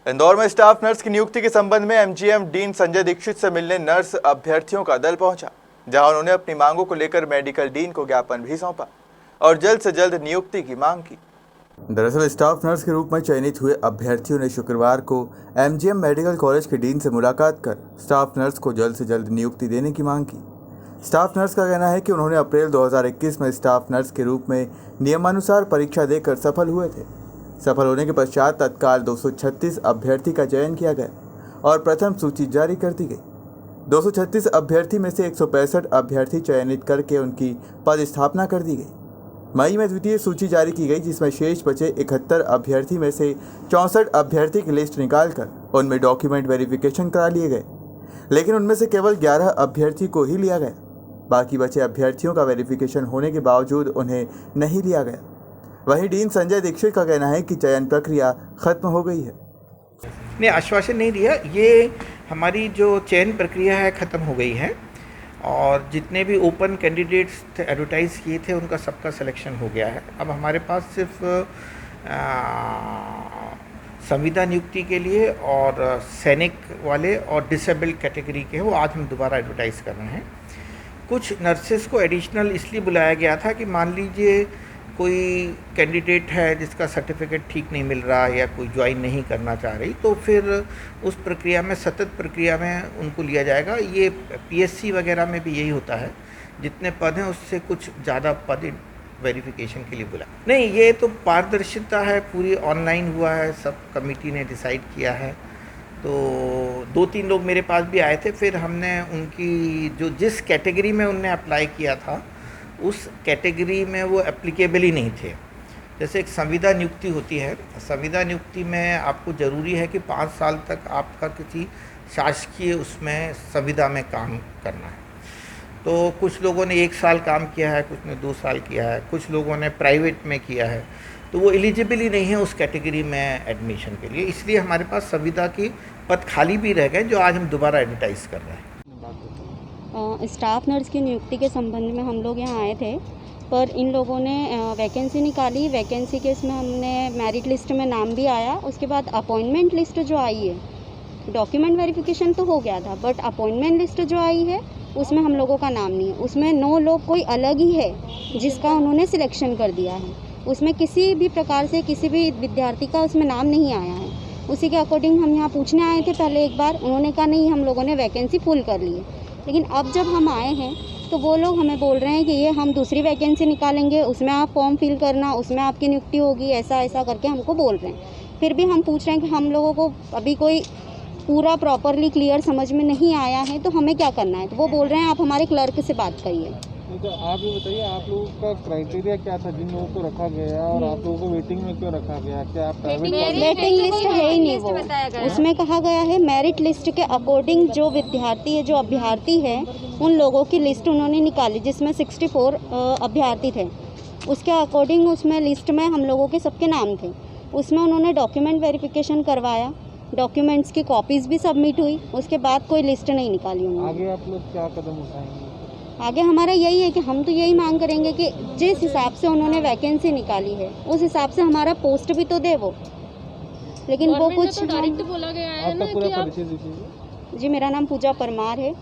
इंदौर में staff nurse की नियुक्ति के संबंध में एमजीएम डीन संजय दीक्षित से मिलने नर्स अभ्यर्थियों का दल पहुंचा, जहां उन्होंने अपनी मांगों को लेकर मेडिकल डीन को ज्ञापन भी सौंपा और जल्द से जल्द नियुक्ति की मांग की। दरअसल स्टाफ नर्स के रूप में चयनित हुए अभ्यर्थियों ने शुक्रवार को एमजीएम मेडिकल कॉलेज के डीन से मुलाकात कर स्टाफ नर्स को जल्द से जल्द नियुक्ति देने की मांग की। स्टाफ नर्स का कहना है कि उन्होंने अप्रैल 2021 में स्टाफ नर्स के रूप में नियमानुसार परीक्षा देकर सफल हुए थे। सफल होने के पश्चात तत्काल 236 अभ्यर्थी का चयन किया गया और प्रथम सूची जारी कर दी गई। 236 अभ्यर्थी में से 165 अभ्यर्थी चयनित करके उनकी पदस्थापना कर दी गई। मई में द्वितीय सूची जारी की गई, जिसमें शेष बचे 71 अभ्यर्थी में से 64 अभ्यर्थी की लिस्ट निकालकर उनमें डॉक्यूमेंट वेरिफिकेशन करा लिए गए, लेकिन उनमें से केवल 11 अभ्यर्थी को ही लिया गया। बाकी बचे अभ्यर्थियों का वेरिफिकेशन होने के बावजूद उन्हें नहीं लिया गया। वहीं डीन संजय दीक्षित का कहना है कि चयन प्रक्रिया खत्म हो गई है। ने आश्वासन नहीं दिया, ये हमारी जो चयन प्रक्रिया है ख़त्म हो गई है और जितने भी ओपन कैंडिडेट्स एडवर्टाइज़ किए थे उनका सबका सिलेक्शन हो गया है। अब हमारे पास सिर्फ संविदा नियुक्ति के लिए और सैनिक वाले और डिसेबल्ड कैटेगरी के हैं, वो आज हम दोबारा एडवर्टाइज़ कर रहे हैं। कुछ नर्सेस को एडिशनल इसलिए बुलाया गया था कि मान लीजिए कोई कैंडिडेट है जिसका सर्टिफिकेट ठीक नहीं मिल रहा या कोई ज्वाइन नहीं करना चाह रही, तो फिर उस प्रक्रिया में सतत प्रक्रिया में उनको लिया जाएगा। ये पीएससी वगैरह में भी यही होता है, जितने पद हैं उससे कुछ ज़्यादा पद वेरिफिकेशन के लिए बुला। नहीं, ये तो पारदर्शिता है, पूरी ऑनलाइन हुआ है, सब कमेटी ने डिसाइड किया है। तो 2-3 लोग मेरे पास भी आए थे, फिर हमने उनकी जो जिस कैटेगरी में उनने अप्लाई किया था उस कैटेगरी में वो एप्लीकेबल ही नहीं थे। जैसे एक संविदा नियुक्ति होती है, संविदा नियुक्ति में आपको ज़रूरी है कि 5 साल तक आपका किसी शासकीय उसमें संविदा में काम करना है। तो कुछ लोगों ने 1 साल काम किया है, कुछ ने 2 साल किया है, कुछ लोगों ने प्राइवेट में किया है, तो वो एलिजिबल ही नहीं है उस कैटेगरी में एडमिशन के लिए। इसलिए हमारे पास संविदा की पद खाली भी रह गए, जो आज हम दोबारा एडवर्टाइज़ कर रहे हैं। स्टाफ नर्स की नियुक्ति के संबंध में हम लोग यहाँ आए थे, पर इन लोगों ने वैकेंसी निकाली। वैकेंसी के इसमें हमने मेरिट लिस्ट में नाम भी आया। उसके बाद अपॉइंटमेंट लिस्ट जो आई है, डॉक्यूमेंट वेरिफिकेशन तो हो गया था, बट अपॉइंटमेंट लिस्ट जो आई है उसमें हम लोगों का नाम नहीं है। उसमें 9 लोग कोई अलग ही है जिसका उन्होंने सिलेक्शन कर दिया है। उसमें किसी भी प्रकार से किसी भी विद्यार्थी का उसमें नाम नहीं आया है। उसी के अकॉर्डिंग हम यहाँ पूछने आए थे पहले एक बार, उन्होंने कहा नहीं, हम लोगों ने वैकेंसी फुल कर ली है। लेकिन अब जब हम आए हैं तो वो लोग हमें बोल रहे हैं कि ये हम दूसरी वैकेंसी निकालेंगे, उसमें आप फॉर्म फिल करना, उसमें आपकी नियुक्ति होगी, ऐसा ऐसा करके हमको बोल रहे हैं। फिर भी हम पूछ रहे हैं कि हम लोगों को अभी कोई पूरा प्रॉपरली क्लियर समझ में नहीं आया है, तो हमें क्या करना है। तो वो बोल रहे हैं आप हमारे क्लर्क से बात करिए। तो आप ये बताइए, आप लोगों का क्राइटेरिया क्या था जिन लोगों को रखा गया और आप लोगों को वेटिंग में क्यों रखा गया? क्या आप प्राइवेट वेटिंग लिस्ट है ही नहीं, वो उसमें कहा गया है मेरिट लिस्ट के अकॉर्डिंग जो विद्यार्थी है, जो अभ्यर्थी है, उन लोगों की लिस्ट उन्होंने निकाली जिसमें 64 अभ्यर्थी थे। उसके अकॉर्डिंग उसमें लिस्ट में हम लोगों के सबके नाम थे। उसमें उन्होंने डॉक्यूमेंट वेरिफिकेशन करवाया, डॉक्यूमेंट्स की कॉपीज़ भी सबमिट हुई, उसके बाद कोई लिस्ट नहीं निकाली उन्होंने। आगे आप लोग क्या कदम उठाएंगे? आगे हमारा यही है कि हम तो यही मांग करेंगे कि जिस हिसाब से उन्होंने वैकेंसी निकाली है उस हिसाब से हमारा पोस्ट भी तो दे वो। लेकिन वो कुछ डायरेक्ट बोला गया है ना कि आप। जी, मेरा नाम पूजा परमार है।